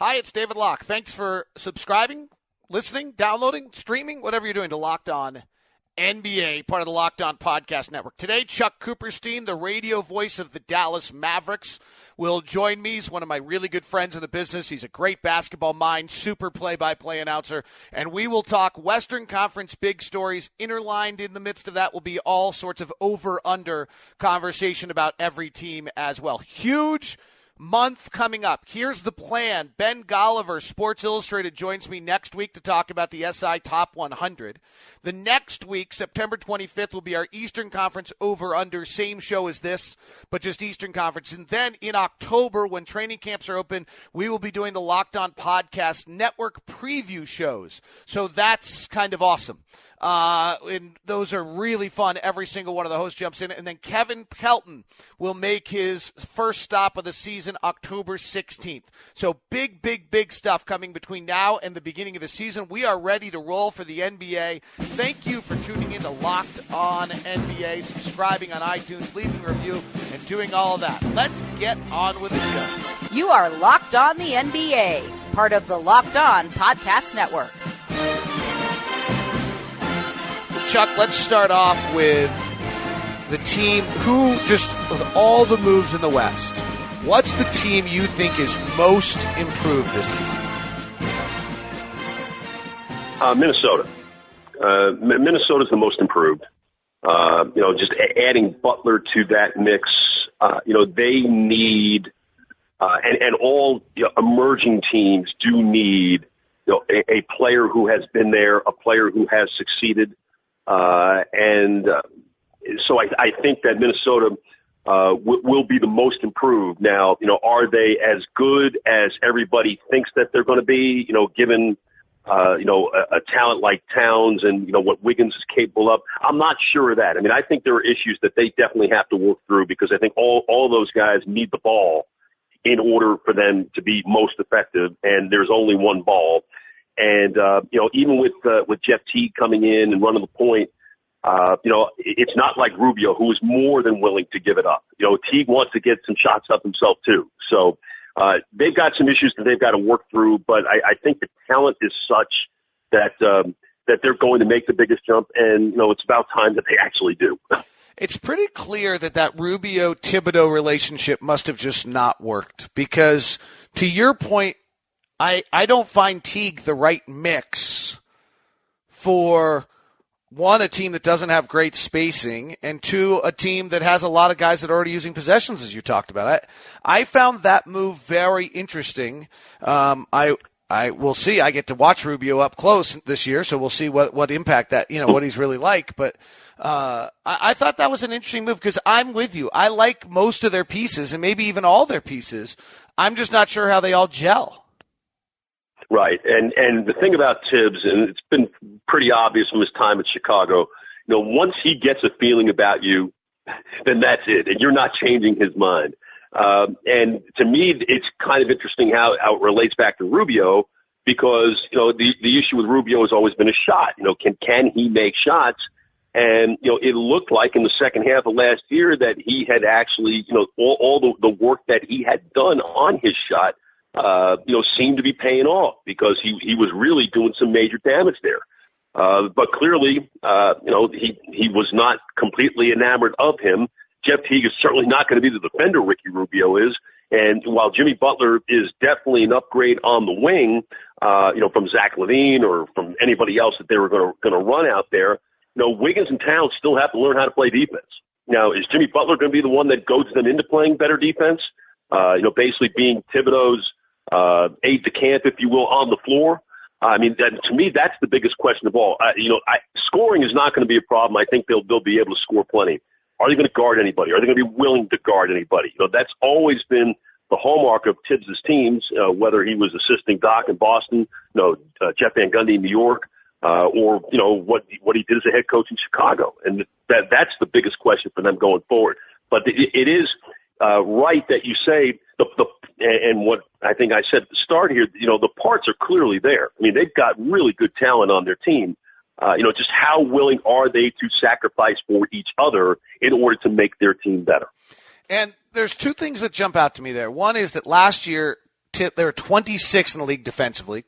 Hi, it's David Locke. Thanks for subscribing, listening, downloading, streaming, whatever you're doing to Locked On NBA, part of the Locked On Podcast Network. Today, Chuck Cooperstein, the radio voice of the Dallas Mavericks, will join me. He's one of my really good friends in the business. He's a great basketball mind, super play-by-play announcer, and we will talk Western Conference big stories. Interlined in the midst of that will be all sorts of over-under conversation about every team as well. Huge month coming up. Here's the plan. Ben Golliver, Sports Illustrated, joins me next week to talk about the SI Top 100. The next week, September 25th, will be our Eastern Conference over-under. Same show as this, but just Eastern Conference. And then in October, when training camps are open, we will be doing the Locked On Podcast Network preview shows. So that's kind of awesome. And those are really fun. Every single one of the hosts jumps in. And then Kevin Pelton will make his first stop of the season October 16th. So big, big, big stuff coming between now and the beginning of the season. We are ready to roll for the NBA. Thank you for tuning in to Locked On NBA, subscribing on iTunes, leaving a review, and doing all of that. Let's get on with the show. You are Locked On the NBA, part of the Locked On Podcast Network. Chuck, let's start off with the team who, just with all the moves in the West, what's the team you think is most improved this season? Minnesota. Minnesota's the most improved. Just adding Butler to that mix, they need, and all emerging teams do need, a player who has been there, a player who has succeeded. So I think that Minnesota will be the most improved. Now, are they as good as everybody thinks that they're going to be, given, a talent like Towns and, what Wiggins is capable of? I'm not sure of that. I mean, I think there are issues that they definitely have to work through because I think all those guys need the ball in order for them to be most effective, and there's only one ball. And, even with Jeff Teague coming in and running the point, it's not like Rubio, who is more than willing to give it up. Teague wants to get some shots up himself too. So, they've got some issues that they've got to work through, but I think the talent is such that they're going to make the biggest jump, and, it's about time that they actually do. It's pretty clear that Rubio-Thibodeau relationship must have just not worked because, to your point, I don't find Teague the right mix for, one, a team that doesn't have great spacing, and two, a team that has a lot of guys that are already using possessions, as you talked about. I found that move very interesting. I will see. I get to watch Rubio up close this year, so we'll see what impact that, what he's really like. But I thought that was an interesting move because I'm with you. I like most of their pieces and maybe even all their pieces. I'm just not sure how they all gel. Right. And the thing about Tibbs, and it's been pretty obvious from his time at Chicago, once he gets a feeling about you, then that's it. And you're not changing his mind. And to me, it's kind of interesting how it relates back to Rubio because, the issue with Rubio has always been a shot. Can he make shots? And, it looked like in the second half of last year that he had actually, all the work that he had done on his shot, seemed to be paying off because he was really doing some major damage there. But clearly, he was not completely enamored of him. Jeff Teague is certainly not going to be the defender Ricky Rubio is. And while Jimmy Butler is definitely an upgrade on the wing, from Zach LaVine or from anybody else that they were going to run out there, Wiggins and Towns still have to learn how to play defense. Now, is Jimmy Butler going to be the one that goads them into playing better defense? Basically being Thibodeau's aide de camp, if you will, on the floor. To me, that's the biggest question of all. Scoring is not going to be a problem. I think they'll be able to score plenty. Are they going to guard anybody? Are they going to be willing to guard anybody? That's always been the hallmark of Tibbs' teams, whether he was assisting Doc in Boston, Jeff Van Gundy in New York, or what he did as a head coach in Chicago. And that's the biggest question for them going forward. But it is right that you say and what I think I said at the start here, the parts are clearly there. I mean, they've got really good talent on their team. Just how willing are they to sacrifice for each other in order to make their team better? And there's two things that jump out to me there. One is that last year, they're 26th in the league defensively.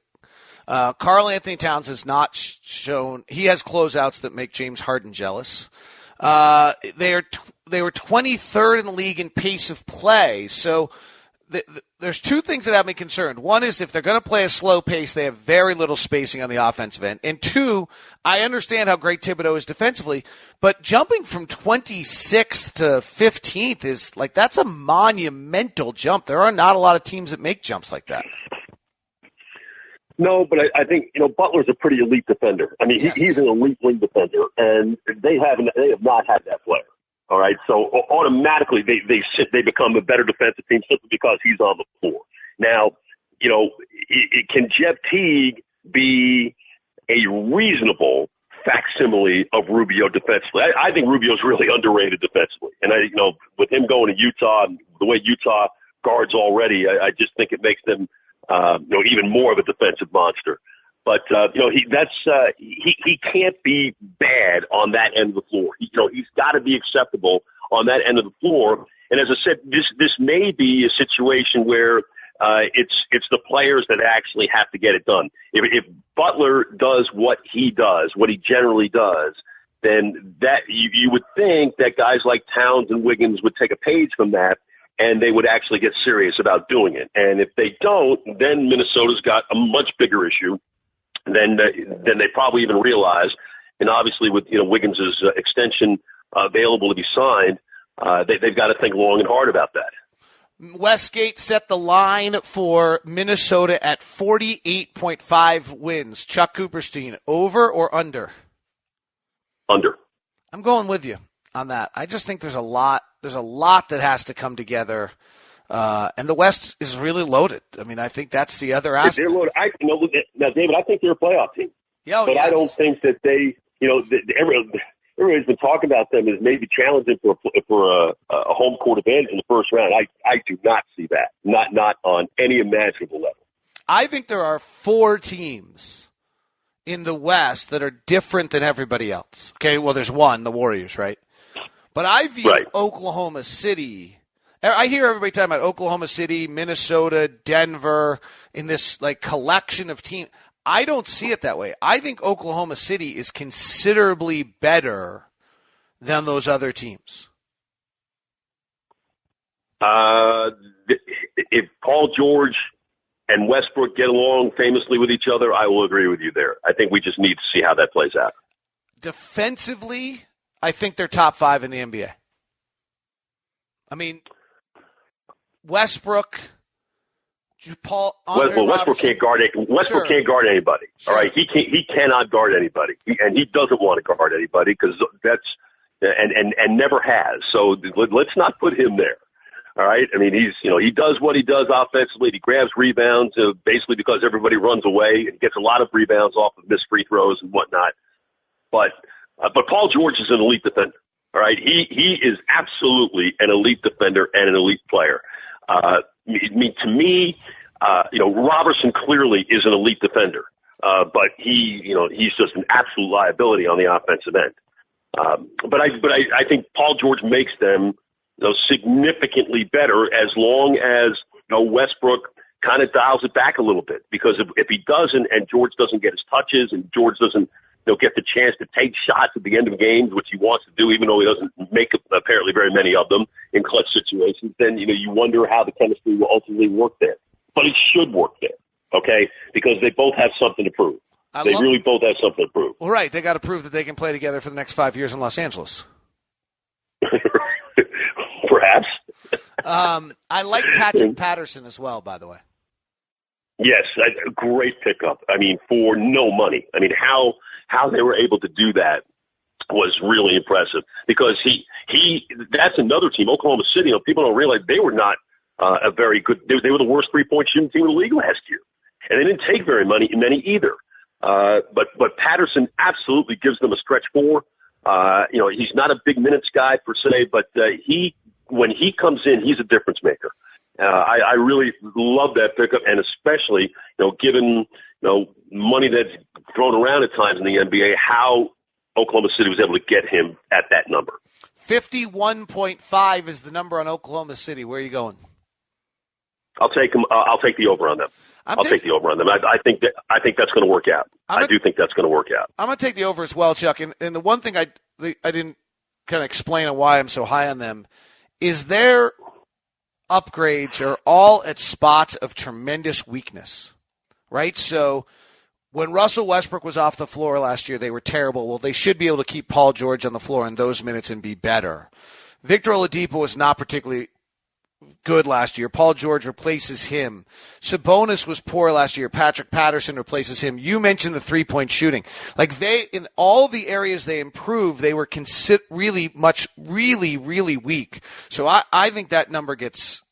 Karl Anthony Towns has not shown – he has closeouts that make James Harden jealous. They were 23rd in the league in pace of play. So there's two things that have me concerned. One is if they're going to play a slow pace, they have very little spacing on the offensive end. And two, I understand how great Thibodeau is defensively, but jumping from 26th to 15th is like that's a monumental jump. There are not a lot of teams that make jumps like that. No, but I think, Butler's a pretty elite defender. I mean, Yes. he's an elite wing defender, and they have not had that player. All right, so automatically they become a better defensive team simply because he's on the floor. Now, can Jeff Teague be a reasonable facsimile of Rubio defensively? I think Rubio's really underrated defensively, and with him going to Utah and the way Utah guards already, I just think it makes them even more of a defensive monster. But he can't be bad on that end of the floor. He's got to be acceptable on that end of the floor. And as I said, this may be a situation where it's the players that actually have to get it done. If Butler does what he generally does, then that you would think that guys like Towns and Wiggins would take a page from that, and they would actually get serious about doing it. And if they don't, then Minnesota's got a much bigger issue than they probably even realize. And obviously with, Wiggins' extension available to be signed, they've got to think long and hard about that. Westgate set the line for Minnesota at 48.5 wins. Chuck Cooperstein, over or under? Under. I'm going with you on that. I just think there's a lot that has to come together. And the West is really loaded. I mean, I think that's the other aspect. They're loaded. Now, David, I think they're a playoff team. But yes. I don't think that they, everybody's been talking about them as maybe challenging for a home court advantage in the first round. I do not see that. Not on any imaginable level. I think there are 4 teams in the West that are different than everybody else. Okay, well, there's one, the Warriors, right? But I view Oklahoma City. I hear everybody talking about Oklahoma City, Minnesota, Denver, in this collection of teams. I don't see it that way. I think Oklahoma City is considerably better than those other teams. If Paul George and Westbrook get along famously with each other, I will agree with you there. I think we just need to see how that plays out. Defensively, I think they're top 5 in the NBA. I mean, Westbrook, Westbrook can't guard it. Westbrook can't guard anybody. Sure. All right, he cannot guard anybody, and he doesn't want to guard anybody because that's and never has. So let's not put him there. All right, I mean he does what he does offensively. He grabs rebounds basically because everybody runs away and gets a lot of rebounds off of missed free throws and whatnot. But Paul George is an elite defender. All right, he is absolutely an elite defender and an elite player. To me, Robertson clearly is an elite defender, but he's just an absolute liability on the offensive end. But I think Paul George makes them significantly better as long as Westbrook kind of dials it back a little bit. Because if he doesn't, and George doesn't get his touches, and George doesn't get the chance to take shots at the end of games, which he wants to do, even though he doesn't make apparently very many of them in clutch situations, then you wonder how the chemistry will ultimately work there. But it should work there, okay? Because they both have something to prove. They really both have something to prove. Well, right. They got to prove that they can play together for the next 5 years in Los Angeles. Perhaps. I like Patrick Patterson as well, by the way. Yes, a great pickup. I mean, for no money. I mean, how they were able to do that was really impressive because that's another team, Oklahoma City. People don't realize they were not a very good. They were the worst 3-point shooting team in the league last year, and they didn't take very many either. But Patterson absolutely gives them a stretch 4. He's not a big minutes guy per se, but when he comes in, he's a difference maker. I really love that pickup, and especially given money that's thrown around at times in the NBA, how Oklahoma City was able to get him at that number. 51.5 is the number on Oklahoma City. Where are you going? I'll take them. I'll take the over on them. I'll take the over on them. I think that's going to work out. I do think that's going to work out. I'm going to take the over as well, Chuck. And the one thing I didn't kind of explain on why I'm so high on them is their upgrades are all at spots of tremendous weakness, right? So when Russell Westbrook was off the floor last year, they were terrible. Well, they should be able to keep Paul George on the floor in those minutes and be better. Victor Oladipo was not particularly good last year. Paul George replaces him. Sabonis was poor last year. Patrick Patterson replaces him. You mentioned the three-point shooting. Like in all the areas they improved, they were really weak. So I think that number gets.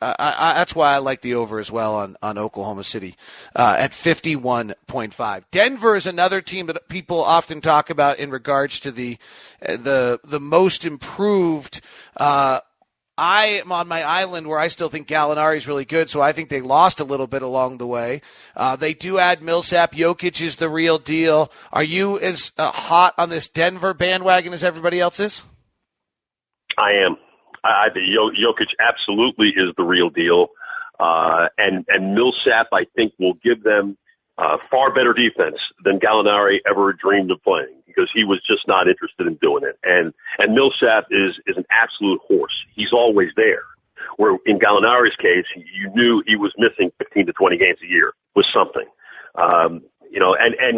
That's why I like the over as well on Oklahoma City at 51.5. Denver is another team that people often talk about in regards to the most improved. I am on my island where I still think Gallinari is really good, so I think they lost a little bit along the way. They do add Millsap. Jokic is the real deal. Are you as hot on this Denver bandwagon as everybody else is? I am. I think Jokic absolutely is the real deal. And Millsap, I think, will give them far better defense than Gallinari ever dreamed of playing, because he was just not interested in doing it. And Millsap is an absolute horse. He's always there. Where in Gallinari's case, you knew he was missing 15 to 20 games a year with something. And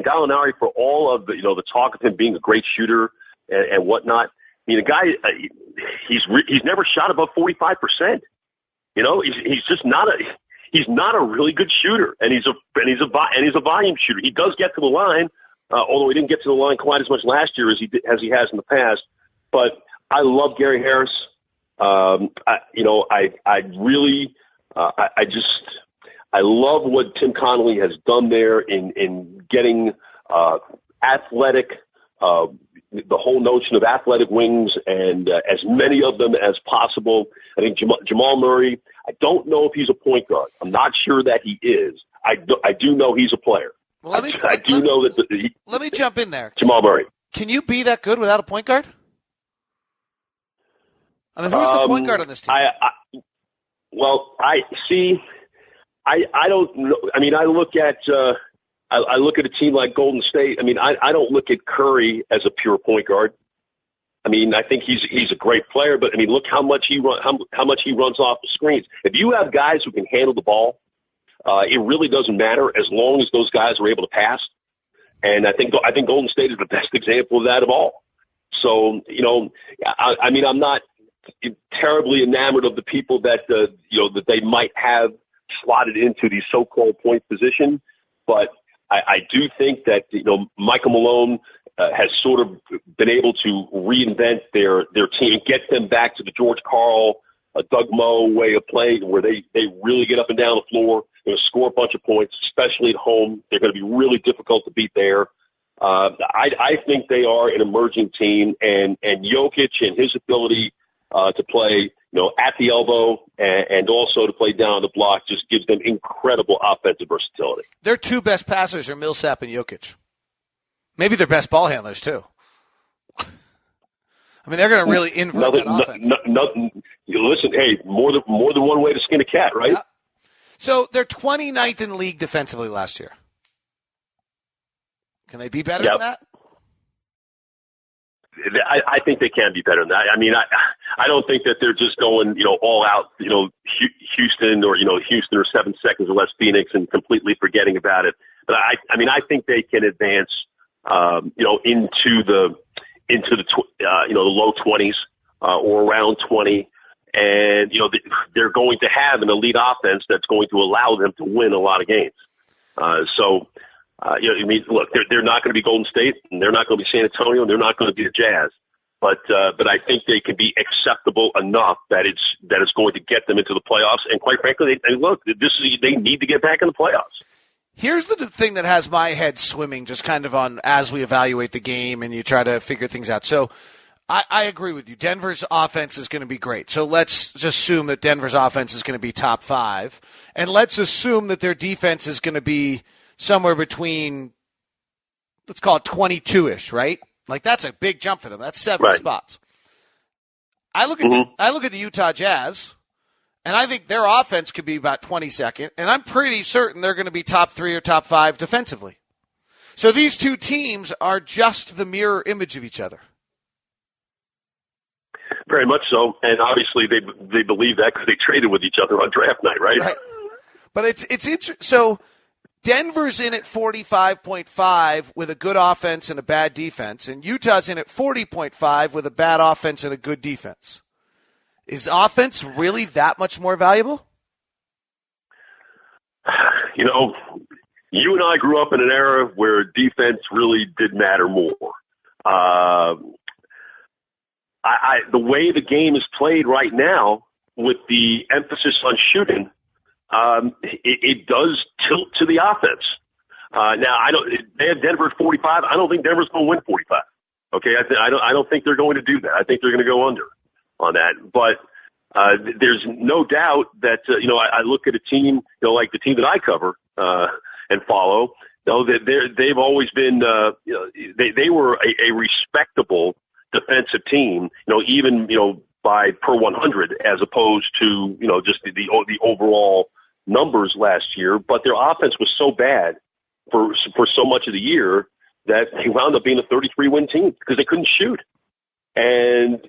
Gallinari, for all of the talk of him being a great shooter and whatnot, I mean, the guy, he's never shot above 45%. He's just not a really good shooter, and he's a volume shooter. He does get to the line, although he didn't get to the line quite as much last year as he has in the past. But I love Gary Harris. I love what Tim Connolly has done there in getting athletic. The whole notion of athletic wings and as many of them as possible. I think Jamal Murray, I don't know if he's a point guard. I'm not sure that he is. I do know he's a player. Well, let me jump in there. Jamal Murray. Can you be that good without a point guard? I mean, who's the point guard on this team? I don't know. I mean, I look at a team like Golden State. I mean, I don't look at Curry as a pure point guard. I mean, I think he's a great player, but I mean, look how much he runs off the screens. If you have guys who can handle the ball, it really doesn't matter as long as those guys are able to pass. And I think Golden State is the best example of that of all. So, I mean, I'm not terribly enamored of the people that that they might have slotted into the so-called point position, but I do think that Michael Malone has sort of been able to reinvent their team, get them back to the George Karl, Doug Moe way of playing, where they really get up and down the floor, score a bunch of points, especially at home. They're going to be really difficult to beat there. I think they are an emerging team, and Jokic and his ability to play at the elbow and also to play down the block just gives them incredible offensive versatility. Their two best passers are Millsap and Jokic. Maybe their best ball handlers, too. I mean, they're going to really invert that offense. Listen, hey, more than one way to skin a cat, right? Yeah. So they're 29th in the league defensively last year. Can they be better than that? I think they can be better than that. I mean, I don't think that they're just going, all out, Houston or, Houston or 7 seconds or less Phoenix and completely forgetting about it. But I think they can advance, into the low 20s or around 20. And, they're going to have an elite offense that's going to allow them to win a lot of games. Look, they're not going to be Golden State, and they're not going to be San Antonio, and they're not going to be the Jazz. But I think they can be acceptable enough that it's going to get them into the playoffs. And quite frankly, they need to get back in the playoffs. Here's the thing that has my head swimming just kind of on as we evaluate the game and you try to figure things out. So I agree with you. Denver's offense is going to be great. So let's just assume that Denver's offense is going to be top 5. And let's assume that their defense is going to be somewhere between, let's call it 22-ish, right? Like that's a big jump for them. That's 7 spots. I look at the Utah Jazz, And I think their offense could be about 22nd, and I'm pretty certain they're going to be top 3 or top 5 defensively. So these two teams are just the mirror image of each other. Very much so, and obviously they believe that because they traded with each other on draft night, right? Right. But it's interesting. So Denver's in at 45.5 with a good offense and a bad defense, and Utah's in at 40.5 with a bad offense and a good defense. Is offense really that much more valuable? You know, you and I grew up in an era where defense really did matter more. The way the game is played right now, with the emphasis on shooting, it does tilt to the offense. Now, they have Denver at 45. I don't think Denver's going to win 45. Okay, I don't think they're going to do that. I think they're going to go under on that. But there's no doubt that I look at a team, like the team that I cover and follow. That they've always been, they were a respectable defensive team. Even by per 100, as opposed to just the overall numbers last year. But their offense was so bad for so much of the year that they wound up being a 33-win team because they couldn't shoot. And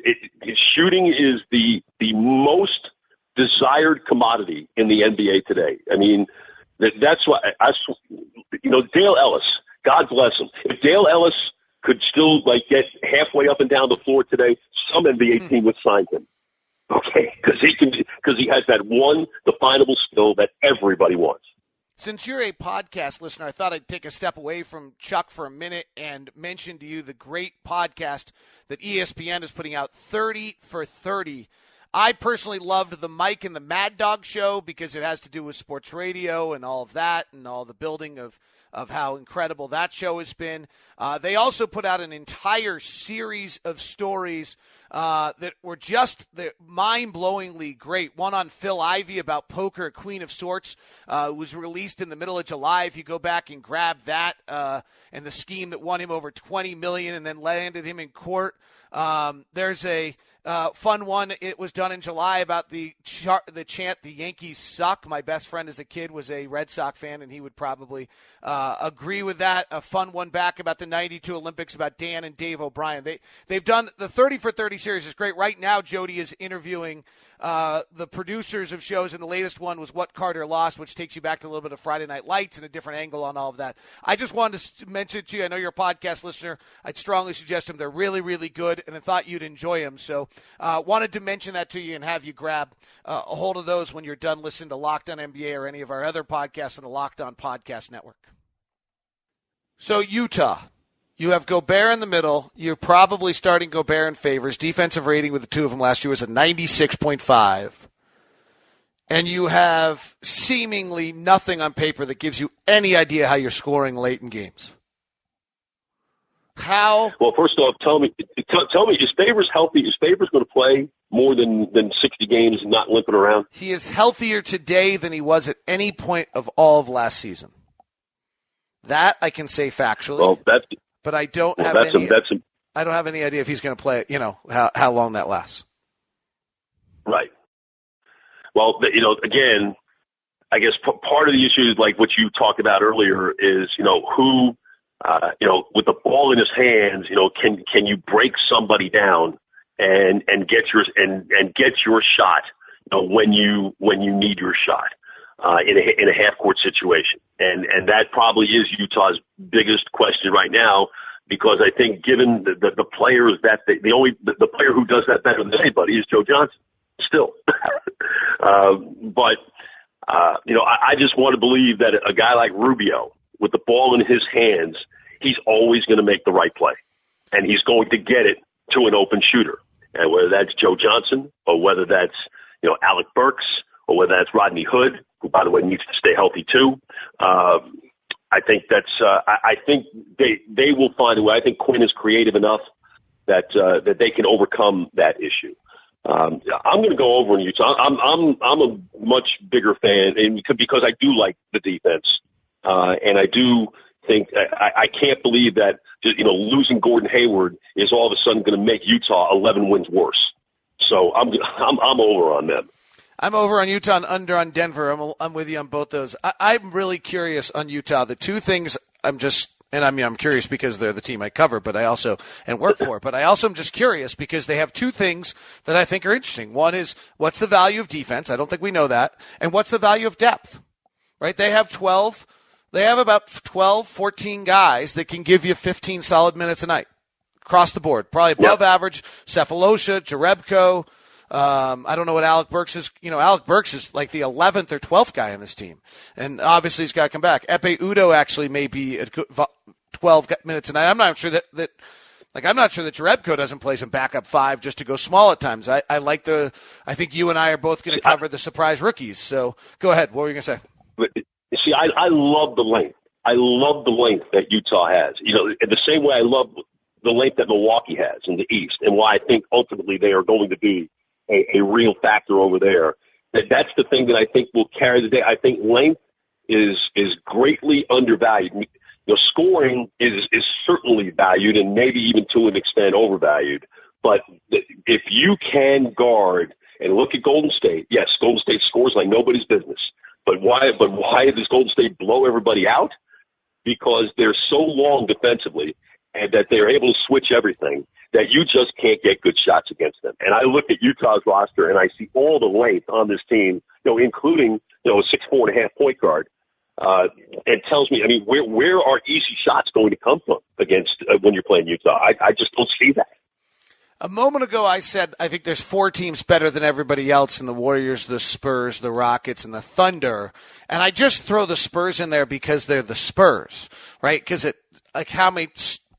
shooting is the most desired commodity in the NBA today. I mean, that's why Dale Ellis, God bless him. If Dale Ellis could still get halfway up and down the floor today, some NBA team would sign him. Okay, because he has that one definable skill that everybody wants. Since you're a podcast listener, I thought I'd take a step away from Chuck for a minute and mention to you the great podcast that ESPN is putting out, 30 for 30. I personally loved the Mike and the Mad Dog show because it has to do with sports radio and all of that and all the building of how incredible that show has been. They also put out an entire series of stories that were just mind-blowingly great. One on Phil Ivey about poker, Queen of Sorts, was released in the middle of July. If you go back and grab that and the scheme that won him over $20 million and then landed him in court. There's a fun one. It was done in July about the chant, "The Yankees suck." My best friend as a kid was a Red Sox fan, and he would probably agree with that. A fun one back about the 92 Olympics about Dan and Dave O'Brien. They've done the 30 for 30 series. Is great. Right now, Jody is interviewing the producers of shows, and the latest one was What Carter Lost, which takes you back to a little bit of Friday Night Lights and a different angle on all of that. I just wanted to mention it to you. I know you're a podcast listener. I'd strongly suggest them. They're really, really good, and I thought you'd enjoy them. So wanted to mention that to you and have you grab a hold of those when you're done listening to Locked On NBA or any of our other podcasts on the Locked On Podcast Network. So Utah. You have Gobert in the middle. You're probably starting Gobert in favors. Defensive rating with the two of them last year was a 96.5. And you have seemingly nothing on paper that gives you any idea how you're scoring late in games. How? Well, first off, tell me, is Favors healthy? Is Favors going to play more than 60 games and not limping around? He is healthier today than he was at any point of all of last season. That I can say factually. Well, but I don't have any. I don't have any idea if he's going to play. How long that lasts. Right. Well, again, I guess part of the issue is like what you talked about earlier is who, with the ball in his hands, can you break somebody down and get your shot, when you need your shot in a half court situation, and that probably is Utah's biggest question right now. Because I think, given the players that the player who does that better than anybody is Joe Johnson, still. But I just want to believe that a guy like Rubio, with the ball in his hands, he's always going to make the right play, and he's going to get it to an open shooter. And whether that's Joe Johnson or whether that's Alec Burks or whether that's Rodney Hood, who by the way needs to stay healthy too. I think that's. I think they will find a way. I think Quinn is creative enough that they can overcome that issue. I'm going to go over in Utah. I'm a much bigger fan, and because I do like the defense, and I do think I can't believe that losing Gordon Hayward is all of a sudden going to make Utah 11 wins worse. So I'm over on them. I'm over on Utah and under on Denver. I'm with you on both those. I'm really curious on Utah. The two things I'm curious because they're the team I cover, but I also and work for. But I also am just curious because they have two things that I think are interesting. One is what's the value of defense? I don't think we know that. And what's the value of depth? Right? They have about 12, 14 guys that can give you 15 solid minutes a night across the board. Probably above average. Cephalosha, Jerebko. I don't know what Alec Burks is. Alec Burks is like the 11th or 12th guy on this team. And obviously he's got to come back. Epe Udo actually may be at 12 minutes a night. I'm not sure that Jerebko doesn't play some backup five just to go small at times. I think you and I are both going to cover the surprise rookies. So go ahead. What were you going to say? But, see, I love the length. I love the length that Utah has. In the same way I love the length that Milwaukee has in the East, and why I think ultimately they are going to be a real factor over there. That's the thing that I think will carry the day. I think length is greatly undervalued. Scoring is certainly valued and maybe even to an extent overvalued. But if you can guard and look at Golden State, yes, Golden State scores like nobody's business. But why does Golden State blow everybody out? Because they're so long defensively and that they're able to switch everything that you just can't get good shots against them. And I look at Utah's roster and I see all the length on this team, including, a 6'4.5" point guard. It tells me, where are easy shots going to come from against when you're playing Utah? I just don't see that. A moment ago, I said I think there's four teams better than everybody else in the Warriors, the Spurs, the Rockets, and the Thunder. And I just throw the Spurs in there because they're the Spurs, right? Because how many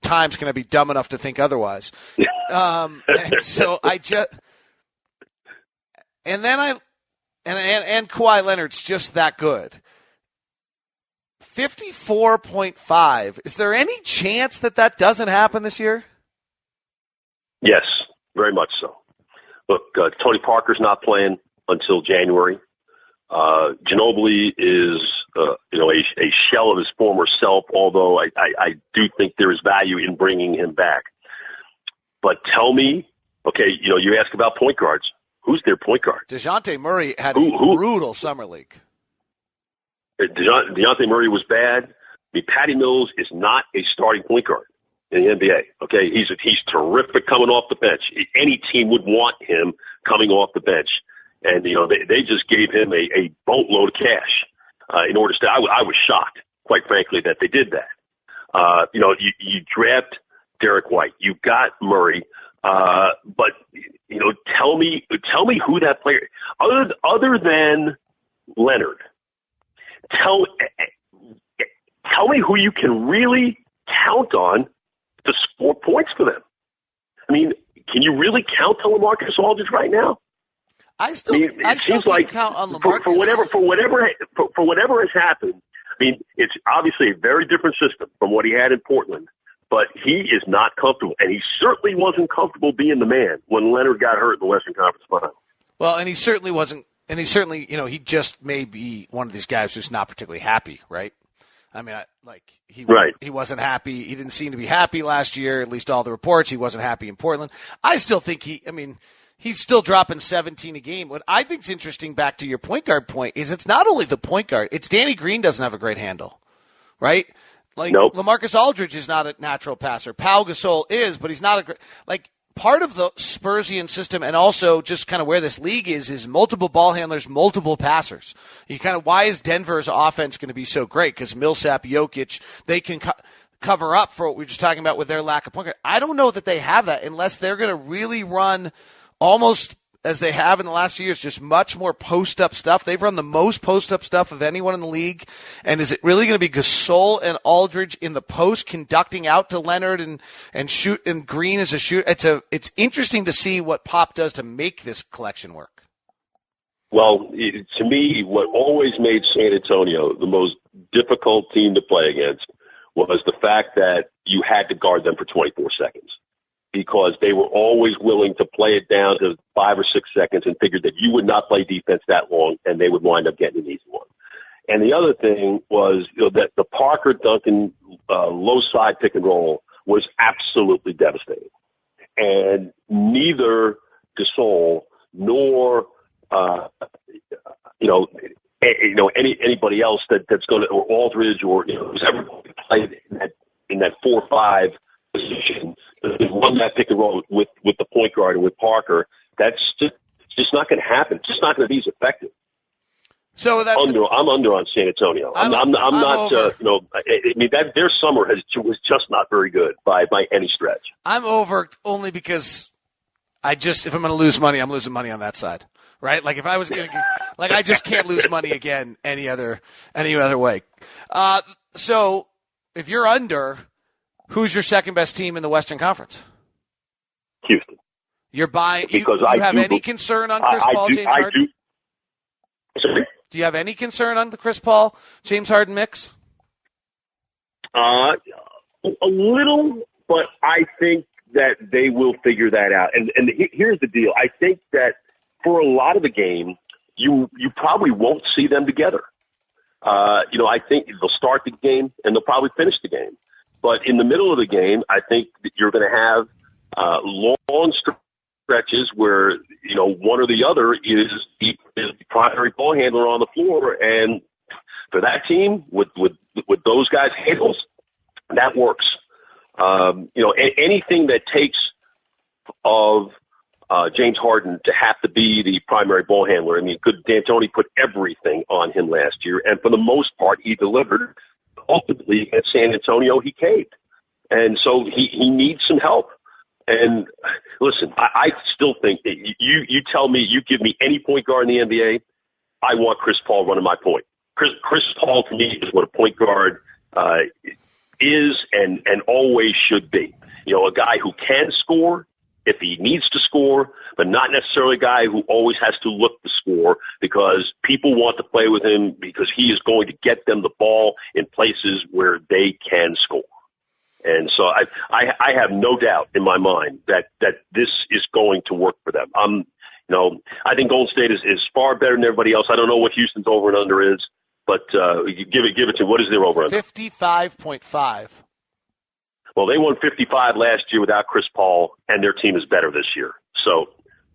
times can I be dumb enough to think otherwise? And so I just, and Kawhi Leonard's just that good. 54.5. Is there any chance that doesn't happen this year? Yes, very much so. Look, Tony Parker's not playing until January. Ginobili is, a shell of his former self, although I do think there is value in bringing him back. But tell me, okay, you ask about point guards. Who's their point guard? DeJounte Murray had a brutal summer league. DeJounte Murray was bad. Patty Mills is not a starting point guard in the NBA. Okay, he's terrific coming off the bench. Any team would want him coming off the bench, and they just gave him a boatload of cash in order to. I was shocked, quite frankly, that they did that. You draft Derek White, you got Murray, but tell me who that player other than Leonard. Tell me who you can really count on to score points for them. Can you really count on LaMarcus Aldridge right now? It seems like count on LaMarcus for whatever has happened. It's obviously a very different system from what he had in Portland, but he is not comfortable, and he certainly wasn't comfortable being the man when Leonard got hurt in the Western Conference Final. Well, and he certainly wasn't. And he certainly, he just may be one of these guys who's not particularly happy, right? He wasn't happy. He didn't seem to be happy last year, at least all the reports. He wasn't happy in Portland. I still think he's still dropping 17 a game. What I think's interesting, back to your point guard point, is it's not only the point guard. It's Danny Green doesn't have a great handle, right? Nope. LaMarcus Aldridge is not a natural passer. Pau Gasol is, but he's not a great, part of the Spursian system, and also just kind of where this league is multiple ball handlers, multiple passers. Why is Denver's offense going to be so great? Because Millsap, Jokic, they can cover up for what we were just talking about with their lack of point guard. I don't know that they have that unless they're going to really run almost as they have in the last few years, just much more post-up stuff. They've run the most post-up stuff of anyone in the league. And is it really going to be Gasol and Aldridge in the post conducting out to Leonard and shoot, and Green as a shooter? It's interesting to see what Pop does to make this collection work. Well, to me, what always made San Antonio the most difficult team to play against was the fact that you had to guard them for 24 seconds. Because they were always willing to play it down to 5 or 6 seconds and figured that you would not play defense that long and they would wind up getting an easy one. And the other thing was that the Parker Duncan low side pick and roll was absolutely devastating. And neither Gasol nor anybody else that's going to, or Aldridge, or who's ever played in that 4-5 position, run that pick and roll with the point guard and with Parker. That's just not going to happen. It's just not going to be as effective. So I'm under on San Antonio. I'm not. Their summer was just not very good by any stretch. I'm over only because if I'm going to lose money, I'm losing money on that side, right? Like if I was going to, I just can't lose money again any other way. So if you're under, who's your second best team in the Western Conference? Houston. You're buying. You have any concern on Chris Paul, James Harden? Sorry? Do you have any concern on the Chris Paul, James Harden mix? A little, but I think that they will figure that out. And here's the deal. I think that for a lot of the game, you probably won't see them together. I think they'll start the game and they'll probably finish the game. But in the middle of the game, I think that you're going to have long stretches where one or the other is the primary ball handler on the floor, and for that team with those guys' handles, that works. Anything that takes of James Harden to have to be the primary ball handler. I mean, D'Antoni put everything on him last year, and for the most part, he delivered. Ultimately, at San Antonio, he caved, and so he needs some help. And listen, I still think that you tell me, you give me any point guard in the NBA, I want Chris Paul running my point. Chris Paul to me is what a point guard is and always should be. A guy who can score if he needs to score, but not necessarily a guy who always has to look to score because people want to play with him because he is going to get them the ball in places where they can score. And so I have no doubt in my mind that this is going to work for them. I think Golden State is far better than everybody else. I don't know what Houston's over and under is, but give it to, what is their over under? 55.5. Well, they won 55 last year without Chris Paul, and their team is better this year. So,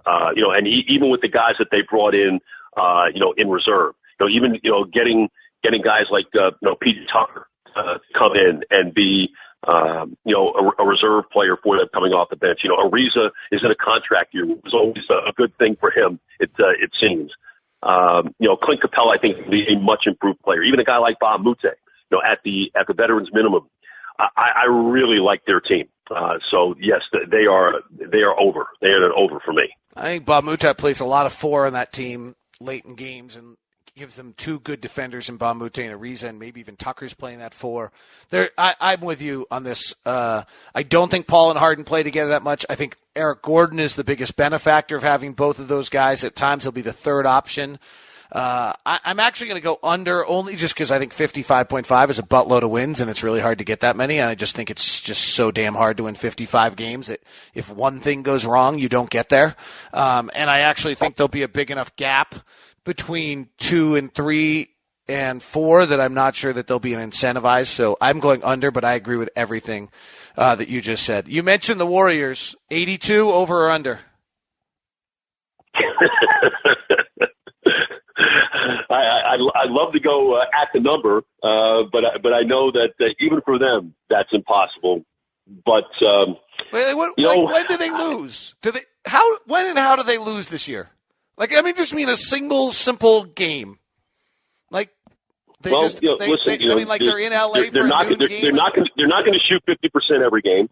and even with the guys that they brought in reserve, even getting guys like PJ Tucker come in and be a reserve player for them coming off the bench. Ariza is in a contract year. It was always a good thing for him, it seems. Clint Capella, I think, will be a much improved player. Even a guy like Bob Mute, at the veterans minimum. I really like their team. So yes, they are over. They are an over for me. I think Bob Mute plays a lot of four on that team late in games and gives them two good defenders in Bob Mute and Ariza, and maybe even Tucker's playing that four. I'm with you on this. I don't think Paul and Harden play together that much. I think Eric Gordon is the biggest benefactor of having both of those guys. At times he'll be the third option. I'm actually going to go under only just because I think 55.5 is a buttload of wins, and it's really hard to get that many. And I just think it's just so damn hard to win 55 games that if one thing goes wrong, you don't get there. And I actually think there'll be a big enough gap between 2 and 3 and 4 that I'm not sure that they'll be incentivized. So I'm going under, but I agree with everything that you just said. You mentioned the Warriors, 82 over or under? I'd love to go at the number, but I know that even for them, that's impossible. But when do they lose? When and how do they lose this year? Just mean a single simple game. They're in LA. They're not going to shoot 50% every game,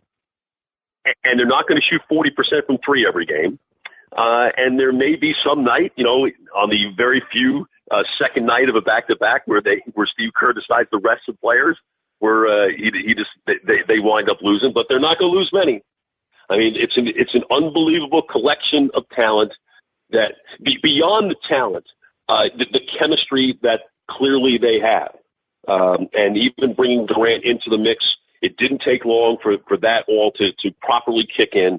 and they're not going to shoot 40% from three every game. And there may be some night, on the very few second night of a back-to-back where Steve Kerr decides to rest some players, where they wind up losing, but they're not going to lose many. I mean, it's an unbelievable collection of talent that beyond the talent, the chemistry that clearly they have, and even bringing Durant into the mix, it didn't take long for that all to properly kick in.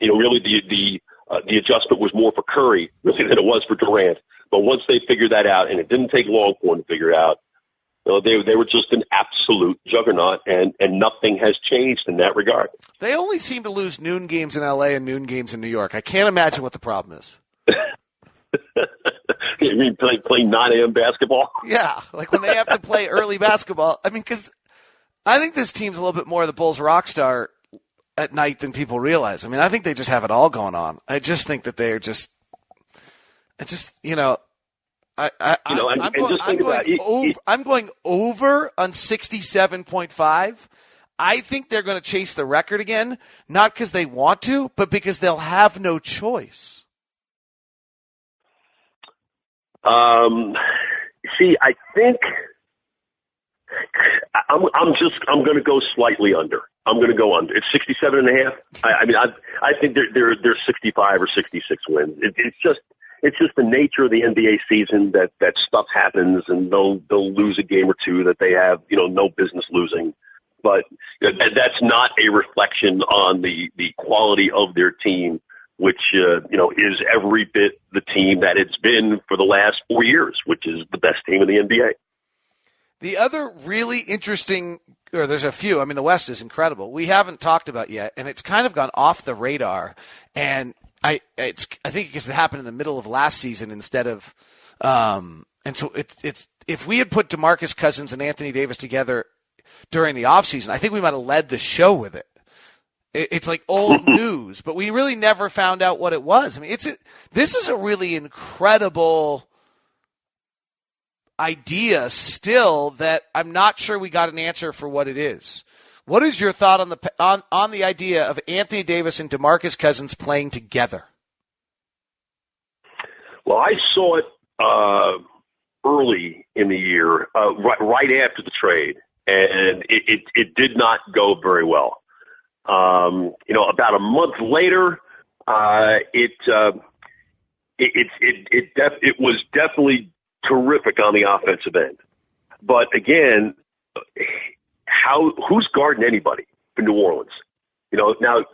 Really the adjustment was more for Curry really than it was for Durant. But once they figured that out, and it didn't take long for them to figure it out, they were just an absolute juggernaut, and nothing has changed in that regard. They only seem to lose noon games in L.A. and noon games in New York. I can't imagine what the problem is. You mean playing 9 a.m. basketball? Yeah, like when they have to play early basketball. I mean, because I think this team's a little bit more the Bulls rock star at night than people realize. I mean, I think they just have it all going on. I just think that they're just I'm going over on 67.5. I think they're going to chase the record again, not because they want to, but because they'll have no choice. See, I think I'm going to go slightly under. I'm going to go under. It's 67.5. I mean, I think they're 65 or 66 wins. It's just the nature of the NBA season that stuff happens, and they'll lose a game or two that they have, no business losing. But that's not a reflection on the quality of their team, which, is every bit the team that it's been for the last 4 years, which is the best team in the NBA. The other really interesting, or there's a few, I mean, the West is incredible. We haven't talked about yet, and it's kind of gone off the radar. And I think because it happened in the middle of last season instead of, and so it's if we had put DeMarcus Cousins and Anthony Davis together during the offseason, I think we might have led the show with it. It's like old news, but we really never found out what it was. I mean, this is a really incredible idea still that I'm not sure we got an answer for what it is. What is your thought on the idea of Anthony Davis and DeMarcus Cousins playing together? Well, I saw it early in the year, right after the trade, and it did not go very well. About a month later, it was definitely terrific on the offensive end. But again, who's guarding anybody for New Orleans? Now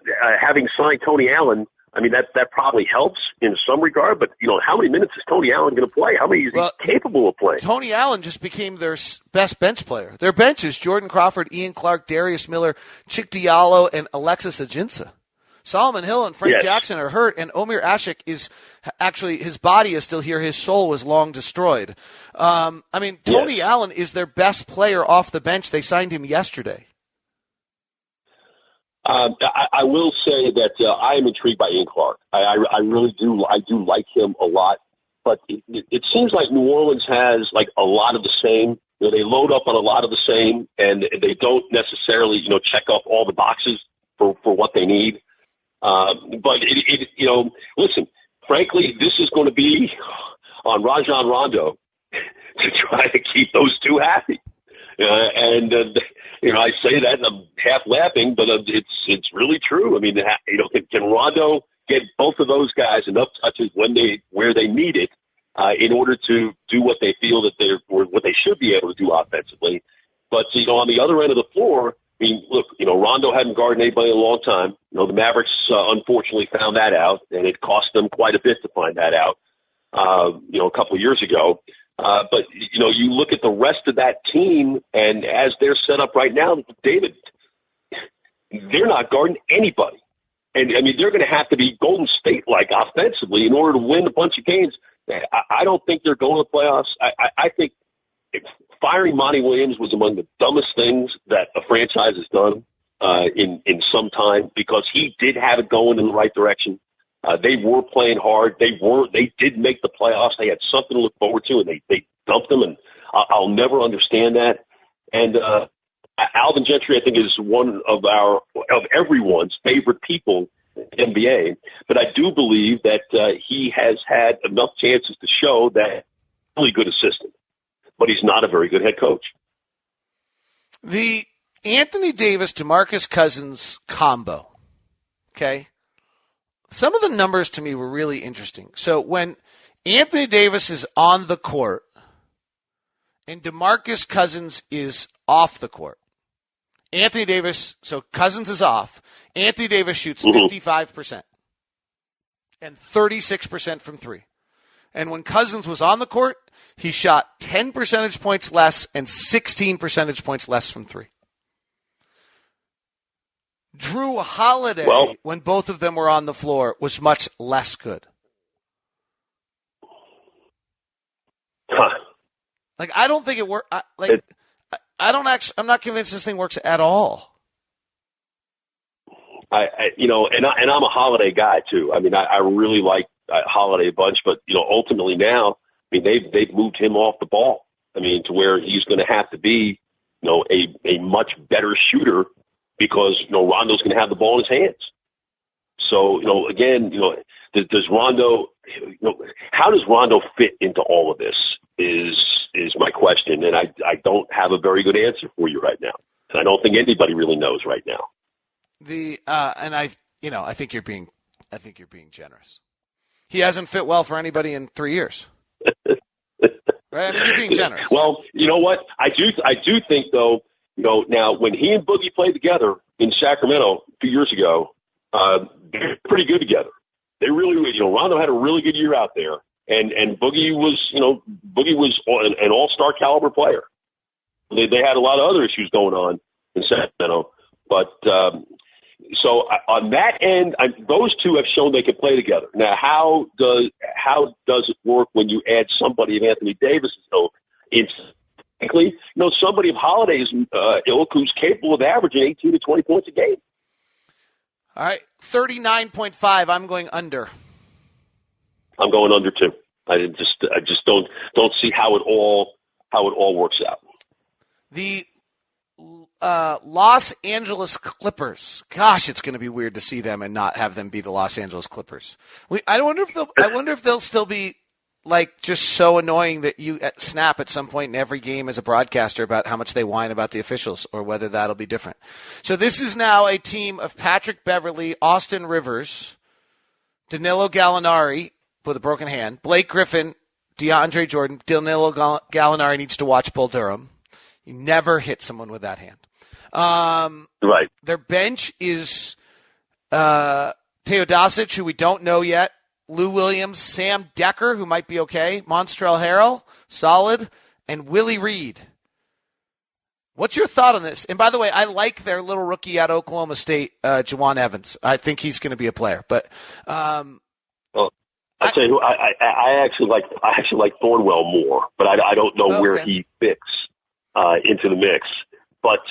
having signed Tony Allen, I mean that probably helps in some regard. But how many minutes is Tony Allen going to play? How many is he capable of playing? Tony Allen just became their best bench player. Their bench is Jordan Crawford, Ian Clark, Darius Miller, Chick Diallo, and Alexis Ajinça. Solomon Hill and Frank Jackson are hurt, and Omir Ashik is actually, his body is still here. His soul was long destroyed. Tony Allen is their best player off the bench. They signed him yesterday. I will say that I am intrigued by Ian Clark. I really do. I do like him a lot, but it seems like New Orleans has like a lot of the same. They load up on a lot of the same, and they don't necessarily check off all the boxes for what they need. But listen, frankly, this is going to be on Rajon Rondo to try to keep those two happy. I say that and I'm half laughing, but it's really true. I mean, can Rondo get both of those guys enough touches where they need it in order to do what they feel that what they should be able to do offensively? But on the other end of the floor, I mean, look, Rondo hadn't guarded anybody in a long time. The Mavericks unfortunately found that out, and it cost them quite a bit to find that out, a couple of years ago. But you look at the rest of that team, and as they're set up right now, David, they're not guarding anybody. And, I mean, they're going to have to be Golden State-like offensively in order to win a bunch of games. I don't think they're going to the playoffs. I think firing Monty Williams was among the dumbest things that a franchise has done in some time, because he did have it going in the right direction. They were playing hard. They did make the playoffs. They had something to look forward to, and they dumped them, and I'll never understand that. And Alvin Gentry, I think, is one of everyone's favorite people in the NBA. But I do believe that he has had enough chances to show that he's a really good assistant, but he's not a very good head coach. The Anthony Davis, DeMarcus Cousins combo, okay? Some of the numbers to me were really interesting. So when Anthony Davis is on the court and DeMarcus Cousins is off the court, so Cousins is off. Anthony Davis shoots 55% and 36% from three. And when Cousins was on the court, he shot 10 percentage points less and 16 percentage points less from three. Drew Holiday, when both of them were on the floor, was much less good. Huh. Like, I don't think it works. I'm not convinced this thing works at all. And I'm a Holiday guy too. I mean, I really like Holiday a bunch, but ultimately now, I mean, they've moved him off the ball. I mean, to where he's going to have to be, a much better shooter because Rondo's going to have the ball in his hands. So again, does Rondo? How does Rondo fit into all of this? Is my question, and I don't have a very good answer for you right now, and I don't think anybody really knows right now. I think you're being generous. He hasn't fit well for anybody in 3 years. Right? I mean, you're being generous. Well, you know what? I do think though. Now when he and Boogie played together in Sacramento 2 years ago, they're pretty good together. They really, Rondo had a really good year out there, and Boogie was an all-star caliber player. They had a lot of other issues going on in Sacramento, but. So on that end, those two have shown they can play together. Now, how does it work when you add somebody of Anthony Davis's ilk? Frankly, somebody of Holiday's ilk who's capable of averaging 18 to 20 points a game. All right, 39.5. I'm going under. I'm going under too. I just don't see how it all works out. The Los Angeles Clippers. Gosh, it's going to be weird to see them and not have them be the Los Angeles Clippers. I wonder if they'll still be like just so annoying that you snap at some point in every game as a broadcaster about how much they whine about the officials, or whether that'll be different. So this is now a team of Patrick Beverley, Austin Rivers, Danilo Gallinari with a broken hand, Blake Griffin, DeAndre Jordan. Danilo Gallinari needs to watch Bull Durham. You never hit someone with that hand. Right. Their bench is Teodosic, who we don't know yet, Lou Williams, Sam Decker, who might be okay, Montrezl Harrell, solid, and Willie Reed. What's your thought on this? And by the way, I like their little rookie out of Oklahoma State, Juwan Evans. I think he's going to be a player. But well, I'll tell you who I actually like Thornwell more, but I don't know where he fits into the mix. But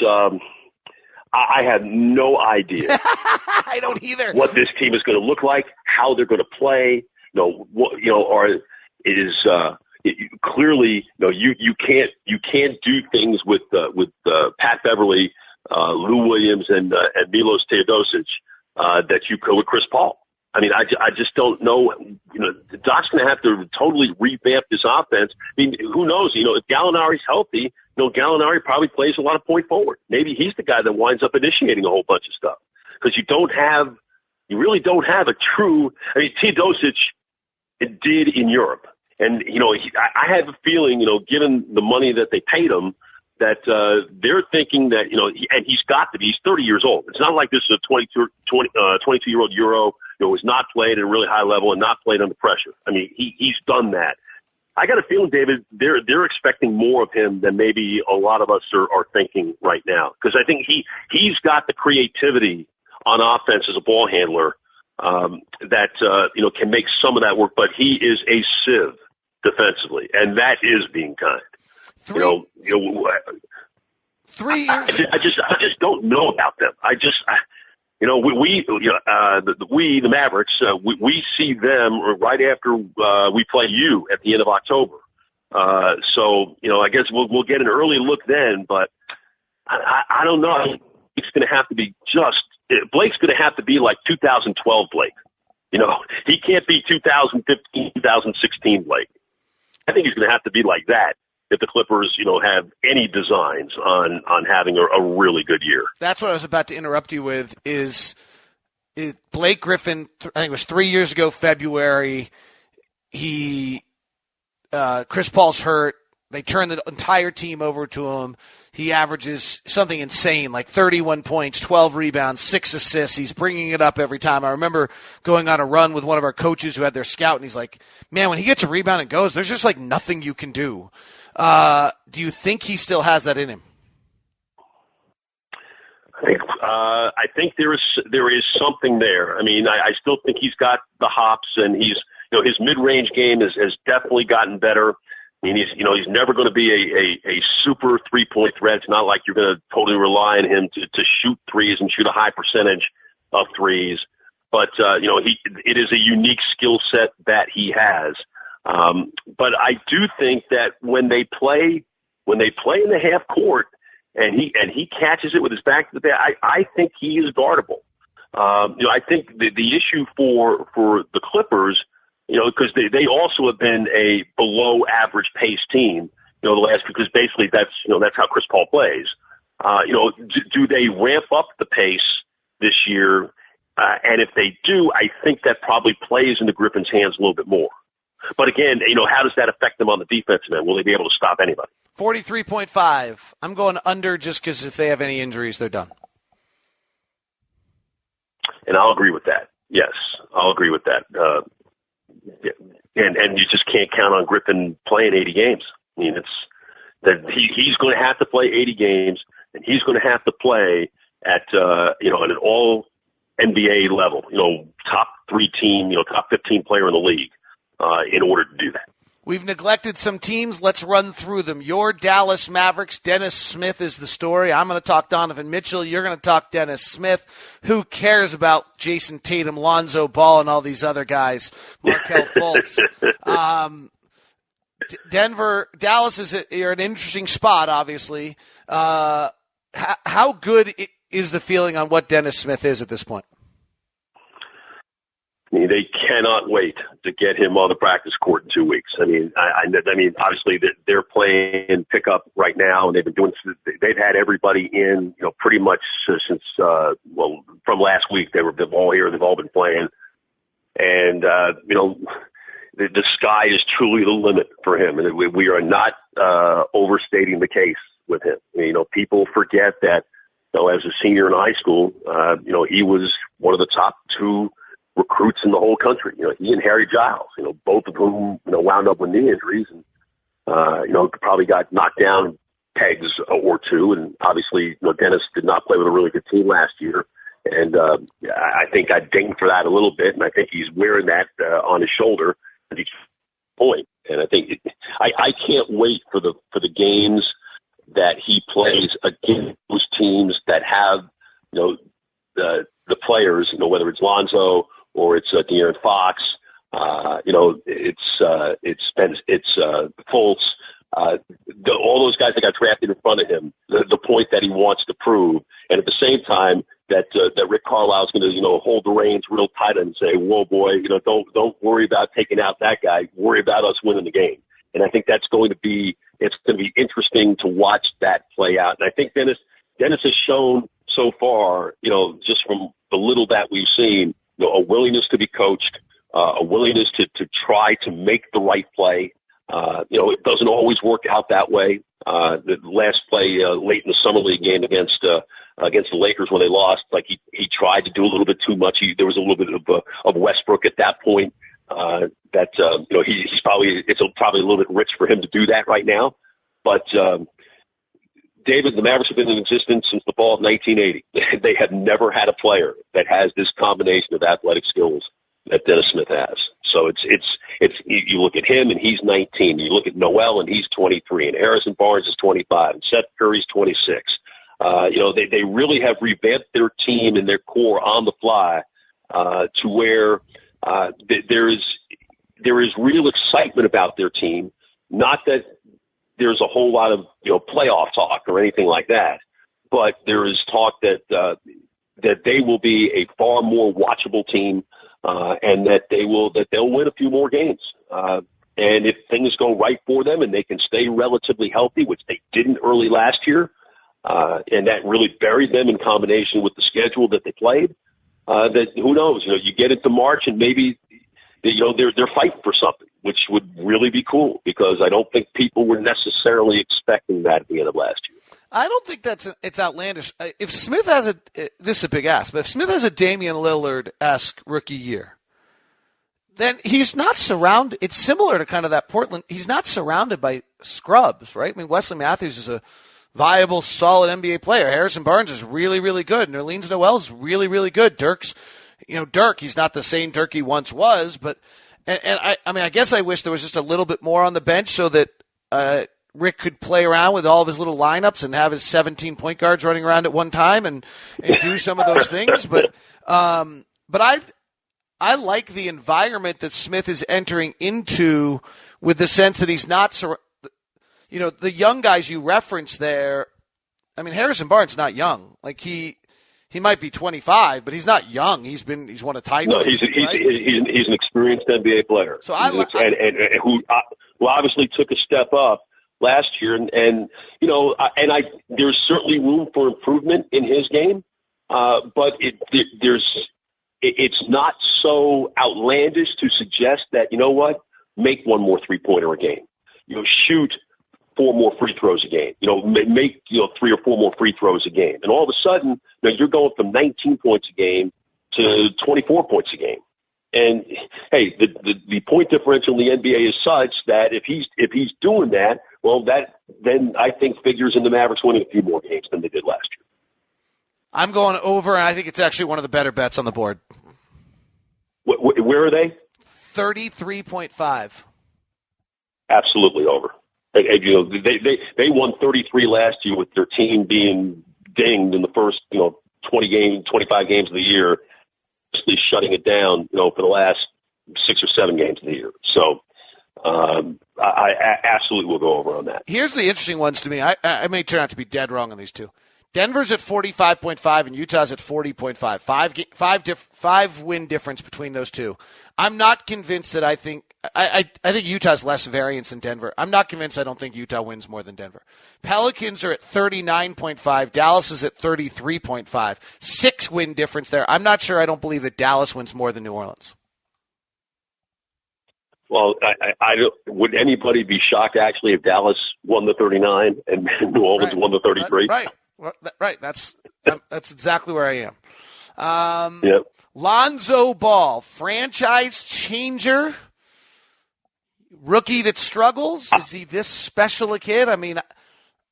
I have no idea. I don't either. What this team is going to look like, how they're going to play. Clearly, you can't do things with Pat Beverley, Lou Williams, and Milos Teodosic that you could with Chris Paul. I mean, I just don't know. Doc's going to have to totally revamp this offense. I mean, who knows? If Gallinari's healthy, Gallinari probably plays a lot of point forward. Maybe he's the guy that winds up initiating a whole bunch of stuff, because you really don't have a true. I mean, Teodosic did in Europe, and I have a feeling, given the money that they paid him, that they're thinking that and he's got to be. He's 30 years old. It's not like this is a 22-year-old Euro who's not played at a really high level and not played under pressure. I mean, he's done that. I got a feeling, David, they're expecting more of him than maybe a lot of us are thinking right now, because I think he's got the creativity on offense as a ball handler that can make some of that work. But he is a sieve defensively, and that is being kind. 3 years. I just don't know about them. The Mavericks, we see them right after we play you at the end of October. So I guess we'll get an early look then, but I don't know. It's going to have to be Blake's going to have to be like 2012 Blake. He can't be 2015, 2016 Blake. I think he's going to have to be like that if the Clippers, have any designs on having a really good year. That's what I was about to interrupt you with is Blake Griffin, I think it was 3 years ago, February, Chris Paul's hurt. They turned the entire team over to him. He averages something insane, like 31 points, 12 rebounds, 6 assists. He's bringing it up every time. I remember going on a run with one of our coaches who had their scout, and he's like, man, when he gets a rebound and goes, there's just like nothing you can do. Do you think he still has that in him? I think there is something there. I mean, I still think he's got the hops, and he's his mid-range game has definitely gotten better. I mean, he's never going to be a super 3-point threat. It's not like you're going to totally rely on him to shoot threes and shoot a high percentage of threes. But, it is a unique skill set that he has. But I do think that when they play in the half court and he catches it with his back to the bat, I think he is guardable. I think the issue for the Clippers, because they also have been a below average pace team, because basically that's how Chris Paul plays. Do they ramp up the pace this year? And if they do, I think that probably plays into Griffin's hands a little bit more. But again, how does that affect them on the defensive end? Will they be able to stop anybody? 43.5. I'm going under just because if they have any injuries, they're done. And I'll agree with that. Yes, I'll agree with that. And you just can't count on Griffin playing 80 games. I mean, it's that he's going to have to play 80 games, and he's going to have to play at at an all NBA level. Top 3 team, top 15 player in the league in order to do that. We've neglected some teams. Let's run through them. Your Dallas Mavericks, Dennis Smith is the story. I'm going to talk Donovan Mitchell. You're going to talk Dennis Smith. Who cares about Jason Tatum, Lonzo Ball, and all these other guys? Markelle Fultz. Dallas you're an interesting spot, obviously. How good is the feeling on what Dennis Smith is at this point? They cannot wait to get him on the practice court in 2 weeks. I mean, obviously they're playing pickup right now, and they've had everybody in, pretty much since from last week. They've all here. They've all been playing, and the sky is truly the limit for him, and we are not overstating the case with him. People forget that, as a senior in high school, he was one of the top 2 recruits in the whole country. He and Harry Giles, both of whom, wound up with knee injuries and, probably got knocked down pegs or 2. And obviously, Dennis did not play with a really good team last year. And, I think I dinged for that a little bit. And I think he's wearing that, on his shoulder at each point. And I think I can't wait for the games that he plays against those teams that have, the players, whether it's Lonzo or it's De'Aaron Fox, it's Fultz, all those guys that got drafted in front of him. The point that he wants to prove, and at the same time that Rick Carlisle's going to hold the reins real tight and say, "Whoa, boy, don't worry about taking out that guy. Worry about us winning the game." And I think it's going to be interesting to watch that play out. And I think Dennis has shown so far, just from the little that we've seen, a willingness to be coached, a willingness to try to make the right play. It doesn't always work out that way. The last play late in the summer league game against the Lakers when they lost, like he tried to do a little bit too much. There was a little bit of Westbrook at that point. It's probably a little bit rich for him to do that right now. But David, the Mavericks have been in existence since the fall of 1980. They have never had a player that has this combination of athletic skills that Dennis Smith has. So it's you look at him and he's 19. You look at Noel and he's 23, and Harrison Barnes is 25, and Seth Curry's 26. They really have revamped their team and their core on the fly to where there is real excitement about their team. Not that there's a whole lot of playoff talk or anything like that, but there is talk that they will be a far more watchable team, and that they'll win a few more games. And if things go right for them and they can stay relatively healthy, which they didn't early last year, and that really buried them in combination with the schedule that they played, that who knows? You get into March and maybe they're fighting for something, which would really be cool, because I don't think people were necessarily expecting that at the end of last year. I don't think it's outlandish. If Smith has this is a big ask, but if Smith has a Damian Lillard-esque rookie year, then he's not surrounded. It's similar to kind of that Portland. He's not surrounded by scrubs, right? I mean, Wesley Matthews is a viable, solid NBA player. Harrison Barnes is really, really good. Nerlens Noel is really, really good. Dirk, he's not the same Dirk he once was, but, I guess I wish there was just a little bit more on the bench so that Rick could play around with all of his little lineups and have his 17 point guards running around at one time and do some of those things. But I like the environment that Smith is entering into, with the sense that he's not, the young guys you reference there. I mean, Harrison Barnes not young. Like he might be 25, but he's not young. He's won a title. No, he's an experienced NBA player. So who obviously took a step up last year, and there's certainly room for improvement in his game, but it's not so outlandish to suggest that, make one more 3-pointer a game, shoot 4 more free throws a game, make 3 or 4 more free throws a game, and all of a sudden you're going from 19 points a game to 24 points a game. And hey, the point differential in the NBA is such that if he's doing that, well, that then I think figures in the Mavericks winning a few more games than they did last year. I'm going over, and I think it's actually one of the better bets on the board. Where are they? 33.5. Absolutely over. They won 33 last year with their team being dinged in the first 25 games of the year, basically shutting it down for the last 6 or 7 games of the year. So I absolutely will go over on that. Here's the interesting ones to me. I may turn out to be dead wrong on these two. Denver's at 45.5 and Utah's at 40.5. Five win difference between those two. I'm not convinced that I think Utah's less variance than Denver. I'm not convinced I don't think Utah wins more than Denver. Pelicans are at 39.5. Dallas is at 33.5. 6 win difference there. I'm not sure. I don't believe that Dallas wins more than New Orleans. Well, I don't, would anybody be shocked actually if Dallas won the 39 and New Orleans won the 33? Right. Right. That's exactly where I am. Yep. Lonzo Ball, franchise changer, rookie that struggles. Is he this special a kid? I mean,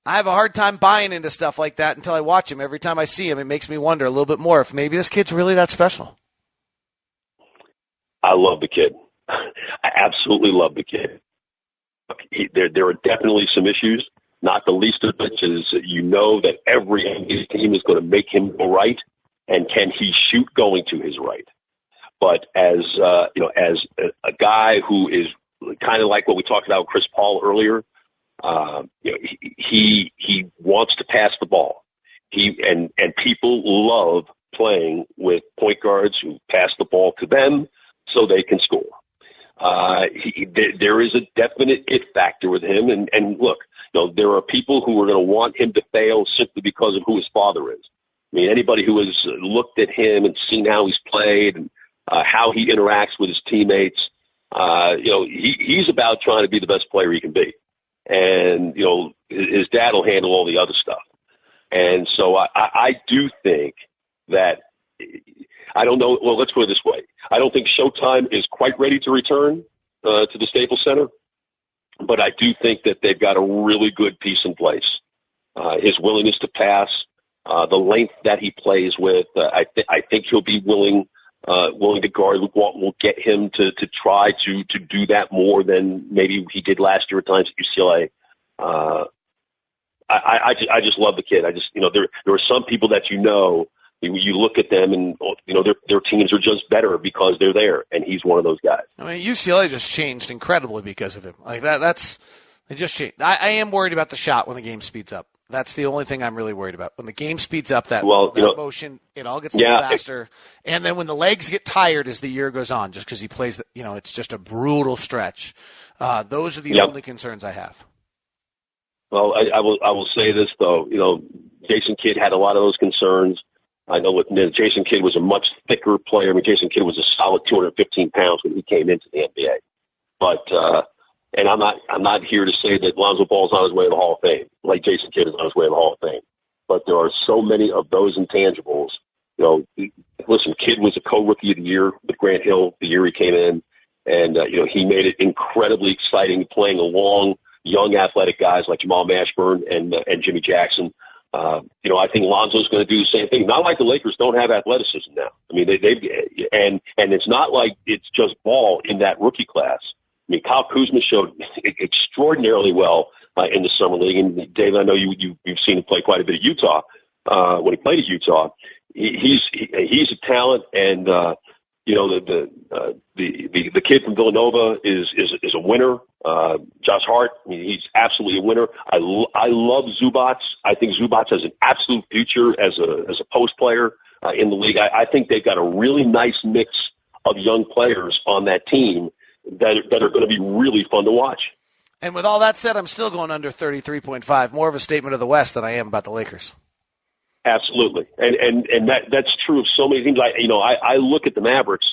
I have a hard time buying into stuff like that until I watch him. Every time I see him, it makes me wonder a little bit more if maybe this kid's really that special. I love the kid. I absolutely love the kid. There are definitely some issues, not the least of which is that every NBA team is going to make him go right, and can he shoot going to his right? But as a guy who is kind of like what we talked about with Chris Paul earlier, he wants to pass the ball. And people love playing with point guards who pass the ball to them so they can score. There is a definite it factor with him, and look, there are people who are going to want him to fail simply because of who his father is. I mean, anybody who has looked at him and seen how he's played and how he interacts with his teammates, he's about trying to be the best player he can be. And, his dad will handle all the other stuff. And so I do think that, I don't know, well, let's put it this way. I don't think Showtime is quite ready to return to the Staples Center, but I do think that they've got a really good piece in place. His willingness to pass, the length that he plays with, I think he'll be willing to guard. Will get him to try to do that more than maybe he did last year at times at UCLA. I just love the kid. There are some people that you look at them and their teams are just better because they're there, and he's one of those guys. I mean, UCLA just changed incredibly because of him. Like that's they just changed. I am worried about the shot when the game speeds up. That's the only thing I'm really worried about. When the game speeds up, that motion, it all gets a little faster. And then when the legs get tired as the year goes on, just because he plays, it's just a brutal stretch. Those are the only concerns I have. Well, I will say this though. Jason Kidd had a lot of those concerns. I know Jason Kidd was a much thicker player. I mean, Jason Kidd was a solid 215 pounds when he came into the NBA. But and I'm not here to say that Lonzo Ball is on his way to the Hall of Fame, like Jason Kidd is on his way to the Hall of Fame. But there are so many of those intangibles. Listen, Kidd was a co-rookie of the year with Grant Hill the year he came in, and he made it incredibly exciting playing along young athletic guys like Jamal Mashburn and Jimmy Jackson. I think Lonzo's going to do the same thing. Not like the Lakers don't have athleticism now. I mean, and it's not like it's just Ball in that rookie class. I mean, Kyle Kuzma showed extraordinarily well in the summer league. And Dave, I know you've seen him play quite a bit at Utah. When he played at Utah, he's a talent, and the kid from Villanova is a winner. Josh Hart, I mean, he's absolutely a winner. I love Zubats. I think Zubats has an absolute future as a post player in the league. I think they've got a really nice mix of young players on that team that are going to be really fun to watch. And with all that said, I'm still going under 33.5. More of a statement of the West than I am about the Lakers. Absolutely, and that's true of so many teams. I look at the Mavericks,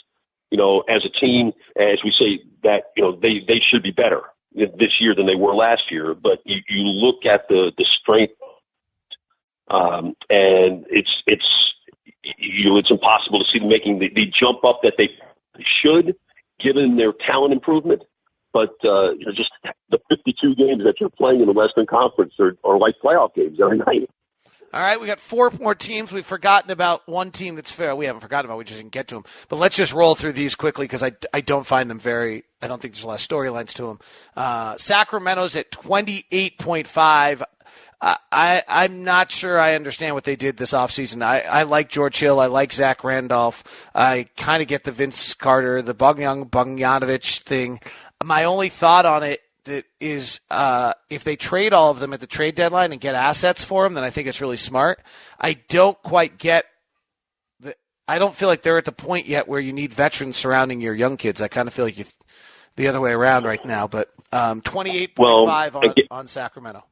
as a team, as we say that they should be better this year than they were last year. But you look at the strength, and it's impossible to see them making the jump up that they should, given their talent improvement. But just the 52 games that you're playing in the Western Conference are like playoff games every night. All right, we got 4 more teams. We've forgotten about one team that's fair. We haven't forgotten about. We just didn't get to them. But let's just roll through these quickly because I don't find them I don't think there's a lot of storylines to them. Sacramento's at 28.5. I'm not sure I understand what they did this offseason. I like George Hill. I like Zach Randolph. I kind of get the Vince Carter, the Bogdanovich thing. My only thought on it is if they trade all of them at the trade deadline and get assets for them, then I think it's really smart. I don't quite get I don't feel like they're at the point yet where you need veterans surrounding your young kids. I kind of feel like the other way around right now. But 28.5 on Sacramento.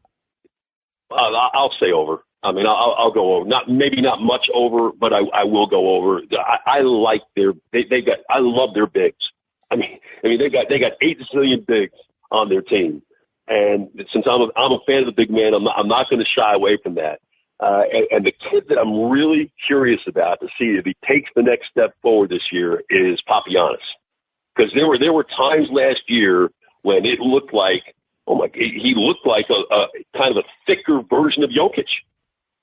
I'll say over. I mean, I'll go over. Maybe not much over, but I will go over. I like I love their bigs. I mean they got 8 zillion bigs on their team, and since I'm a fan of the big man, I'm not going to shy away from that. And the kid that I'm really curious about to see if he takes the next step forward this year is Papagiannis, because there were times last year when it looked like, he looked like a kind of a thicker version of Jokic.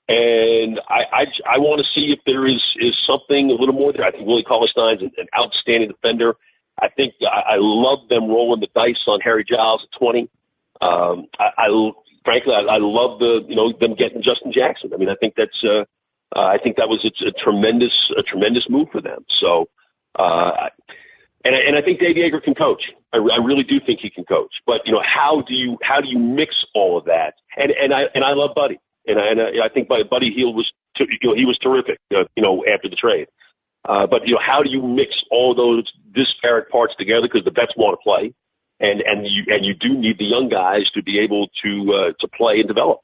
And I want to see if there is something a little more there. I think Willie Cauley-Stein's an outstanding defender. I think I love them rolling the dice on Harry Giles at 20. Frankly, I love them getting Justin Jackson. I mean, I think that was a tremendous move for them. So, and I think Dave Yeager can coach. I really do think he can coach. But how do you mix all of that? And I love Buddy, and I think Buddy Hield was he was terrific. After the trade. But how do you mix all those disparate parts together? Because the vets want to play, and you do need the young guys to be able to play and develop.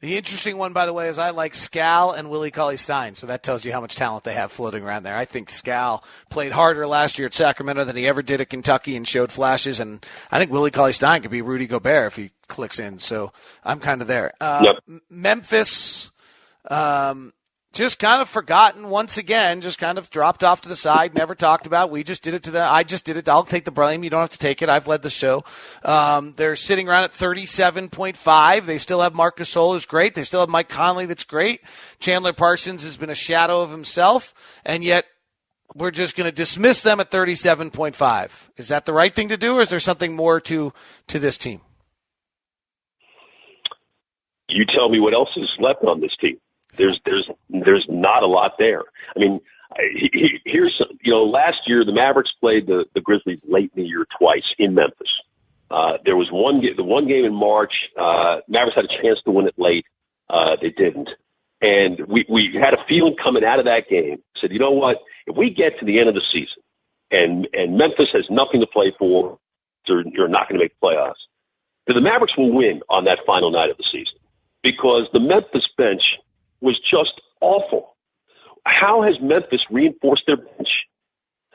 The interesting one, by the way, is I like Scal and Willie Cauley-Stein, so that tells you how much talent they have floating around there. I think Scal played harder last year at Sacramento than he ever did at Kentucky and showed flashes, and I think Willie Cauley-Stein could be Rudy Gobert if he clicks in. So I'm kind of there. Yep. Memphis. Just kind of forgotten once again, just kind of dropped off to the side, never talked about. I just did it. I'll take the blame. You don't have to take it. I've led the show. They're sitting around at 37.5. They still have Marc Gasol, who's great. They still have Mike Conley, that's great. Chandler Parsons has been a shadow of himself, and yet we're just going to dismiss them at 37.5. Is that the right thing to do, or is there something more to this team? You tell me what else is left on this team. There's not a lot there. I mean, here's last year the Mavericks played the Grizzlies late in the year twice in Memphis. There was the one game in March. Mavericks had a chance to win it late. They didn't, and we had a feeling coming out of that game. Said, you know what? If we get to the end of the season and Memphis has nothing to play for, you're not going to make the playoffs, then the Mavericks will win on that final night of the season, because the Memphis bench was just awful. How has Memphis reinforced their bench?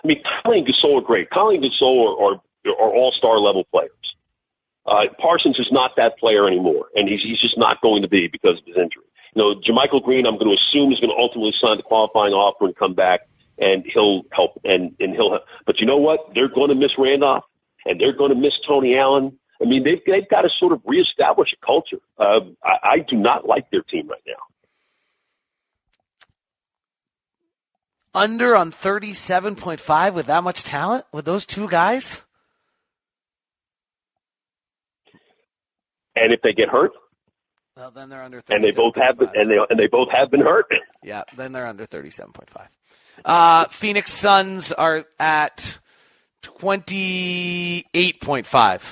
I mean, Conley and Gasol are great. Conley and Gasol are all-star level players. Parsons is not that player anymore, and he's just not going to be because of his injury. JaMychal Green, I'm going to assume, is going to ultimately sign the qualifying offer and come back, and he'll help. And he'll help. But you know what? They're going to miss Randolph, and they're going to miss Tony Allen. I mean, they've got to sort of reestablish a culture. I do not like their team right now. Under on 37.5 with that much talent, with those two guys? And if they get hurt, well, then they're under 37.5. And they both have been hurt. Yeah, then they're under 37.5. Phoenix Suns are at 28.5.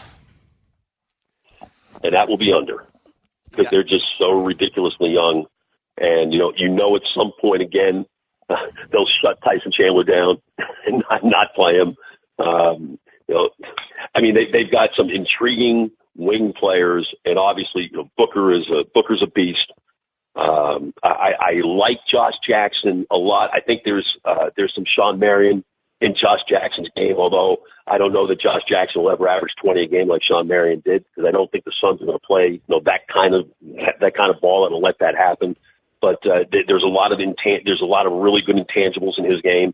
And that will be under because they're just so ridiculously young. And, at some point, again, they'll shut Tyson Chandler down and not play him. They've got some intriguing wing players, and obviously, Booker's a beast. I like Josh Jackson a lot. I think there's some Sean Marion in Josh Jackson's game, although I don't know that Josh Jackson will ever average 20 a game like Sean Marion did, because I don't think the Suns are going to play that kind of ball and let that happen. But there's a lot of really good intangibles in his game.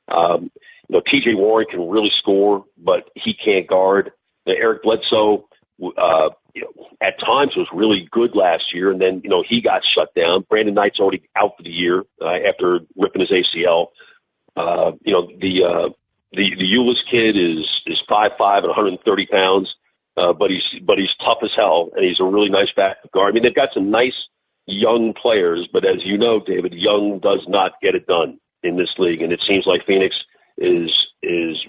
T.J. Warren can really score, but he can't guard. Eric Bledsoe, at times was really good last year, and then he got shut down. Brandon Knight's already out for the year after ripping his ACL. The Euless kid is 5'5" and 130 pounds, but he's tough as hell, and he's a really nice backup guard. I mean, they've got some nice young players, but as you know, David, young does not get it done in this league, and it seems like Phoenix is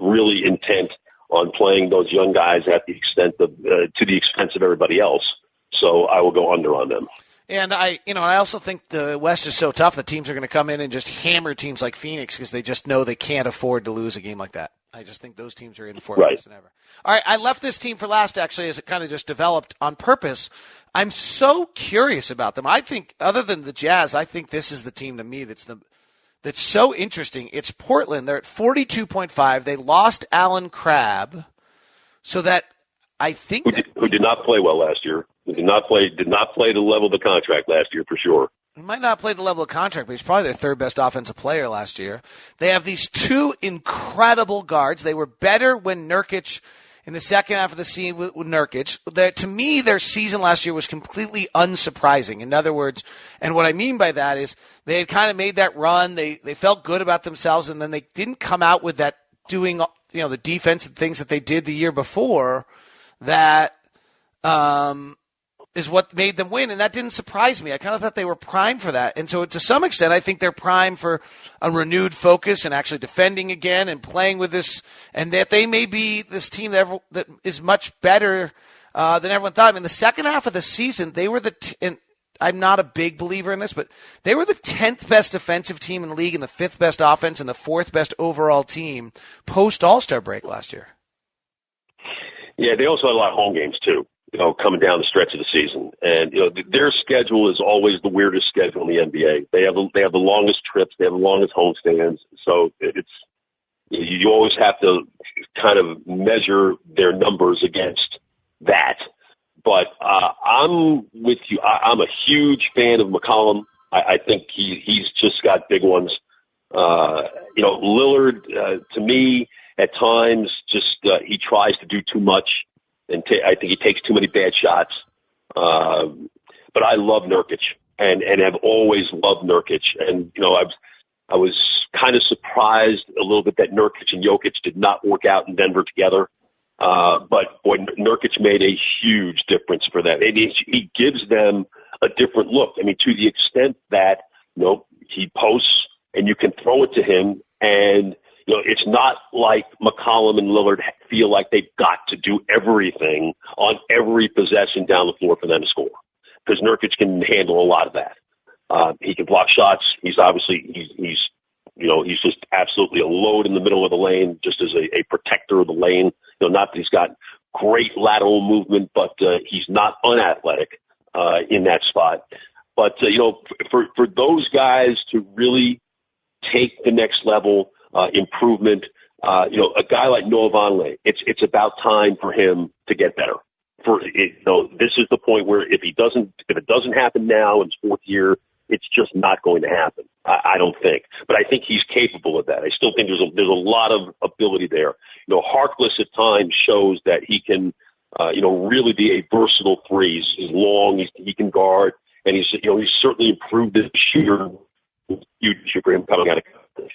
really intent on playing those young guys to the expense of everybody else. So I will go under on them. And I also think the West is so tough that teams are going to come in and just hammer teams like Phoenix because they just know they can't afford to lose a game like that. I just think those teams are in for it worse than ever. All right, I left this team for last, actually, as it kind of just developed on purpose. I'm so curious about them. I think, other than the Jazz, I think this is the team to me that's so interesting. It's Portland. They're at 42.5. They lost Alan Crabb, so that I think who did not play well last year. Who did not play the level of the contract last year for sure. He might not play the level of contract, but he's probably their third best offensive player last year. They have these two incredible guards. They were better when Nurkic, in the second half of the season with Nurkic. To me, their season last year was completely unsurprising. In other words, and what I mean by that is they had kind of made that run. They felt good about themselves, and then they didn't come out with that doing, the defensive things that they did the year before that is what made them win, and that didn't surprise me. I kind of thought they were primed for that. And so to some extent, I think they're primed for a renewed focus and actually defending again and playing with this, and that they may be this team that is much better than everyone thought. I mean, the second half of the season, they were and I'm not a big believer in this, but they were the 10th best defensive team in the league and the 5th best offense and the 4th best overall team post All-Star break last year. Yeah, they also had a lot of home games, too. Coming down the stretch of the season, and their schedule is always the weirdest schedule in the NBA. They have the longest trips, they have the longest homestands, so you always have to kind of measure their numbers against that. But I'm with you. I'm a huge fan of McCollum. I think he's just got big ones. Lillard, to me, at times, just he tries to do too much. And I think he takes too many bad shots. But I love Nurkic and have always loved Nurkic. And, I was kind of surprised a little bit that Nurkic and Jokic did not work out in Denver together. But boy, Nurkic made a huge difference for them. And he gives them a different look. I mean, to the extent that, he posts and you can throw it to him, and it's not like McCollum and Lillard feel like they've got to do everything on every possession down the floor for them to score, because Nurkic can handle a lot of that. He can block shots. He's just absolutely a load in the middle of the lane, just as a protector of the lane. Not that he's got great lateral movement, but he's not unathletic in that spot. But for those guys to really take the next level. Improvement. A guy like Noah Vonleh, it's about time for him to get better. This is the point where if it doesn't happen now in his fourth year, it's just not going to happen. I don't think, but I think he's capable of that. I still think there's a lot of ability there. Harkless at times shows that he can, really be a versatile three. He's long, he can guard, and he's certainly improved as a shooter. Huge for him coming out of college.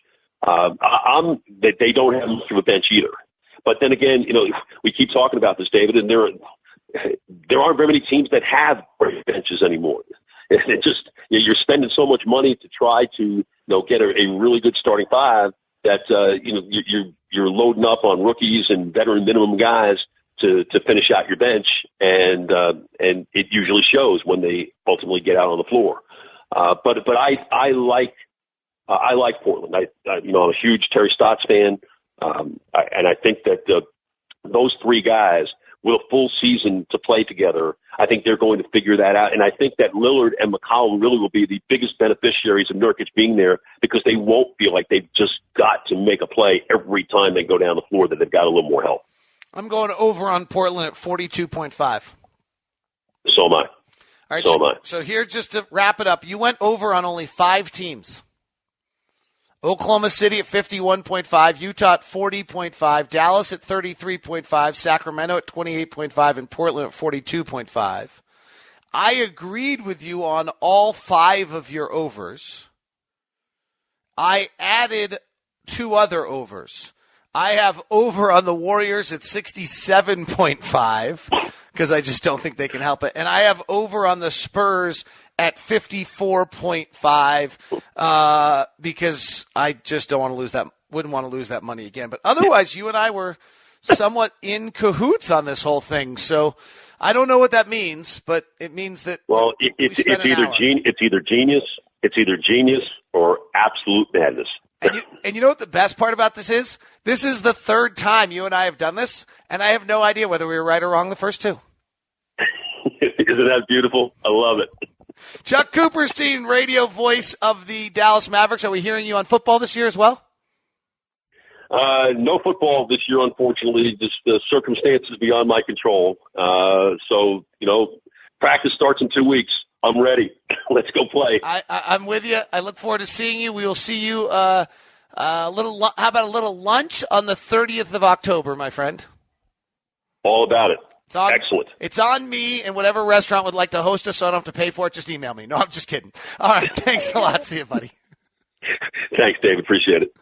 That they don't have much of a bench either. But then again, we keep talking about this, David, and there aren't very many teams that have great benches anymore. It just, you're spending so much money to try to, get a really good starting five that, you're loading up on rookies and veteran minimum guys to finish out your bench. And it usually shows when they ultimately get out on the floor. But I like Portland. I'm a huge Terry Stotts fan. And I think that those three guys with a full season to play together, I think they're going to figure that out. And I think that Lillard and McCollum really will be the biggest beneficiaries of Nurkic being there because they won't feel like they've just got to make a play every time they go down the floor, that they've got a little more help. I'm going over on Portland at 42.5. So am I. All right, so am I. So here, just to wrap it up, you went over on only 5 teams. Oklahoma City at 51.5, Utah at 40.5, Dallas at 33.5, Sacramento at 28.5, and Portland at 42.5. I agreed with you on all 5 of your overs. I added 2 other overs. I have over on the Warriors at 67.5 because I just don't think they can help it. And I have over on the Spurs at 54.5 because I just don't want to lose that. Wouldn't want to lose that money again. But otherwise, you and I were somewhat in cahoots on this whole thing. So I don't know what that means, but it means that it's either genius or absolute madness. And you know what the best part about this is? This is the 3rd time you and I have done this, and I have no idea whether we were right or wrong the first 2. Isn't that beautiful? I love it. Chuck Cooperstein, radio voice of the Dallas Mavericks. Are we hearing you on football this year as well? No football this year, unfortunately. Just the circumstances beyond my control. So, practice starts in 2 weeks. I'm ready. Let's go play. I'm with you. I look forward to seeing you. We will see you. How about a little lunch on the 30th of October, my friend? All about it. Excellent. It's on me, and whatever restaurant would like to host us, so I don't have to pay for it, just email me. No, I'm just kidding. All right. Thanks a lot. See you, buddy. Thanks, Dave. Appreciate it.